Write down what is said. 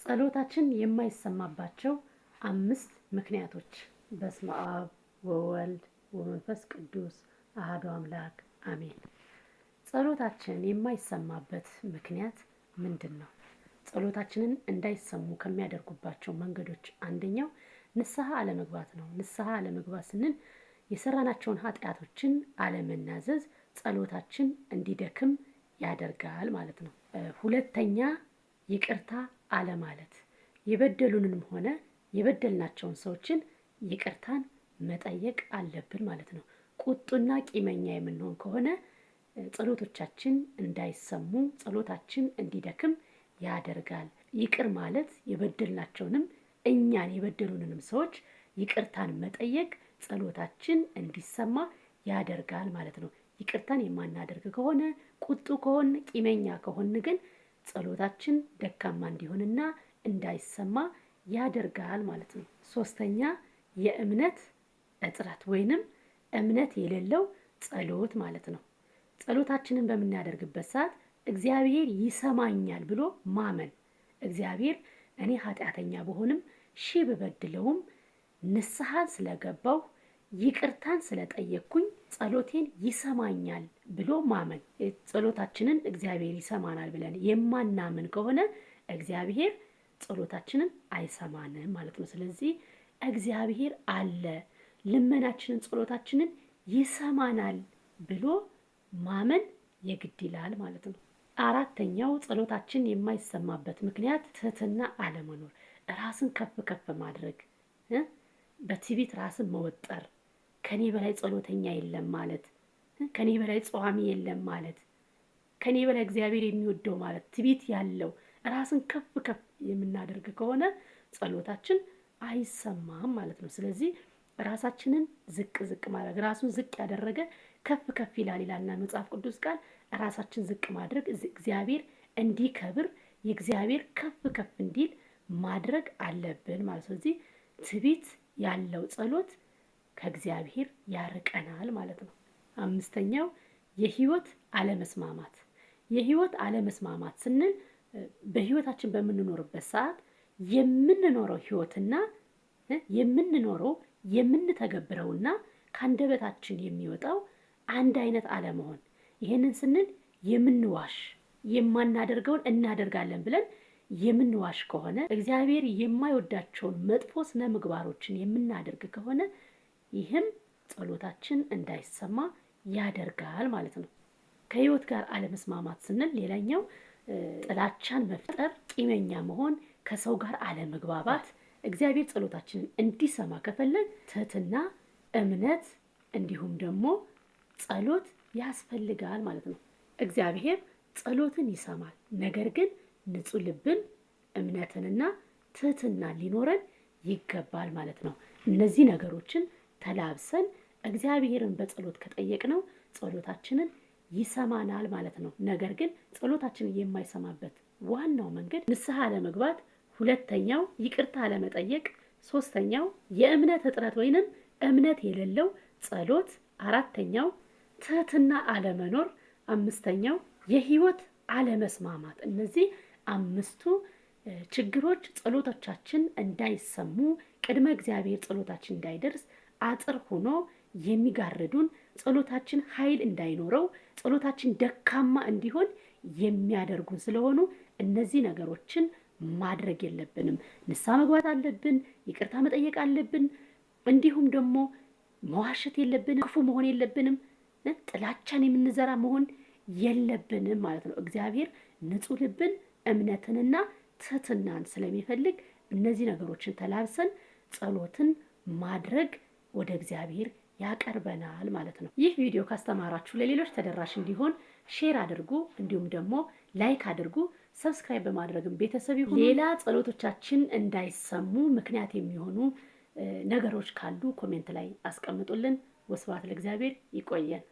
ጸሎታችን የማይሰማባቸው 5 ምክንያቶች። በስመ አብ ወወልድ ወመንፈስ ቅዱስ አሐዱ አምላክ አሜን። ጸሎታችን የማይሰማበት ምክንያት ምንድነው? ጸሎታችንን እንዳይሰሙ ከሚያደርጉባቸው መንገዶች አንደኛው ንስሐ አለመግባት ነው። ንስሐ አለመግባት ስንል የሰራናቸውን ኃጢአቶችን አለመናዘዝ ጸሎታችን እንዲደክም ያደርጋል ማለት ነው። ሁለተኛ ይቅርታ አለማለት፣ የበደሉንም ሆነ የበደልናቸውን ሰዎችን ይቅርታን መጠየቅ አለብን ማለት ነው። ቁጡና ቂመኛ የምንሆን ከሆነ ጸሎቶቻችን እንዳይሰሙ፣ ጸሎታችን እንዲደክም ያደርጋል። ይቅር ማለት የበደልናቸውንም እኛን የበደሉንም ሰዎች ይቅርታን መጠየቅ ጸሎታችን እንዲሰማ ያደርጋል ማለት ነው። ይቅርታን የማናደርግ ከሆነ ቁጡ ከሆነ ቂመኛ ከሆነ ግን ጸሎታችን ደካማ እንዲሆንና እንዳይሰማ ያደርጋል ማለት ነው። ሶስተኛ የእምነት እጥረት ወይንም እምነት የሌለው ጸሎት ማለት ነው። ጸሎታችንን በምናደርግበት ሰዓት እግዚአብሔር ይሰማኛል ብሎ ማመን። እግዚአብሔር እኔ ኃጢአተኛ በሆንም ብበድለውም ንስሐን ስለገባው ይቅርታን ስለጠየቅኩኝ ጸሎቴን ይሰማኛል ብሎ ማመን። ጸሎታችንን እግዚአብሔር ይሰማናል ብለን የማናምን ከሆነ እግዚአብሔር ጸሎታችንን አይሰማንም ማለት ነው። ስለዚህ እግዚአብሔር አለ፣ ልመናችንን ጸሎታችንን ይሰማናል ብሎ ማመን የግድ ይላል ማለት ነው። አራተኛው ጸሎታችን የማይሰማበት ምክንያት ትህትና አለመኖር፣ ራስን ከፍ ከፍ ማድረግ፣ በትዕቢት ራስን መወጠር፣ ከኔ በላይ ጸሎተኛ የለም ማለት፣ ከኔ በላይ ጿሚ የለም ማለት፣ ከኔ በላይ እግዚአብሔር የሚወደው ማለት፣ ትዕቢት ያለው ራስን ከፍ ከፍ የምናደርግ ከሆነ ጸሎታችን አይሰማም ማለት ነው። ስለዚህ ራሳችንን ዝቅ ዝቅ ማድረግ፣ ራሱን ዝቅ ያደረገ ከፍ ከፍ ይላልና መጽሐፍ ቅዱስ ቃል ራሳችን ዝቅ ማድረግ እግዚአብሔር እንዲከብር የእግዚአብሔር ከፍ ከፍ እንዲል ማድረግ አለብን ማለት ነው። ስለዚህ ትዕቢት ያለው ጸሎት ከእግዚአብሔር ያርቀናል ማለት ነው። አምስተኛው የህይወት አለመስማማት። የህይወት አለመስማማት ስንል በህይወታችን በምንኖርበት ሰዓት የምንኖረው ህይወትና የምንኖረው የምንተገብረውና ከአንደበታችን የሚወጣው አንድ አይነት አለመሆን። ይሄንን ስንል የምንዋሽ የማናደርገውን እናደርጋለን ብለን የምንዋሽ ከሆነ እግዚአብሔር የማይወዳቸውን መጥፎ ስነ ምግባሮችን የምናደርግ ከሆነ ይህም ጸሎታችን እንዳይሰማ ያደርጋል ማለት ነው። ከህይወት ጋር አለመስማማት ስንል ሌላኛው ጥላቻን መፍጠር፣ ቂመኛ መሆን፣ ከሰው ጋር አለመግባባት። እግዚአብሔር ጸሎታችንን እንዲሰማ ከፈለግ ትህትና፣ እምነት እንዲሁም ደግሞ ጸሎት ያስፈልጋል ማለት ነው። እግዚአብሔር ጸሎትን ይሰማል። ነገር ግን ንጹህ ልብን እምነትንና ትህትና ሊኖረን ይገባል ማለት ነው። እነዚህ ነገሮችን ተላብሰን እግዚአብሔርን በጸሎት ከጠየቅነው ጸሎታችንን ይሰማናል ማለት ነው። ነገር ግን ጸሎታችንን የማይሰማበት ዋናው መንገድ ንስሐ አለመግባት፣ ሁለተኛው ይቅርታ አለመጠየቅ፣ ሶስተኛው የእምነት እጥረት ወይንም እምነት የሌለው ጸሎት፣ አራተኛው ትህትና አለመኖር፣ አምስተኛው የህይወት አለመስማማት። እነዚህ 5ቱ ችግሮች ጸሎቶቻችን እንዳይሰሙ ቅድመ እግዚአብሔር ጸሎታችን እንዳይደርስ አጥር ሆኖ የሚጋርዱን፣ ጸሎታችን ኃይል እንዳይኖረው፣ ጸሎታችን ደካማ እንዲሆን የሚያደርጉን ስለሆኑ እነዚህ ነገሮችን ማድረግ የለብንም። ንስሐ መግባት አለብን፣ ይቅርታ መጠየቅ አለብን። እንዲሁም ደግሞ መዋሸት የለብንም፣ ክፉ መሆን የለብንም፣ ጥላቻን የምንዘራ መሆን የለብንም ማለት ነው። እግዚአብሔር ንጹህ ልብን እምነትንና ትህትናን ስለሚፈልግ እነዚህ ነገሮችን ተላብሰን ጸሎትን ማድረግ ወደ እግዚአብሔር ያቀርበናል ማለት ነው። ይህ ቪዲዮ ካስተማራችሁ ለሌሎች ተደራሽ እንዲሆን ሼር አድርጉ፣ እንዲሁም ደግሞ ላይክ አድርጉ። ሰብስክራይብ በማድረግም ቤተሰብ ይሁኑ። ሌላ ጸሎቶቻችን እንዳይሰሙ ምክንያት የሚሆኑ ነገሮች ካሉ ኮሜንት ላይ አስቀምጡልን። ወስብሐት ለእግዚአብሔር። ይቆየን።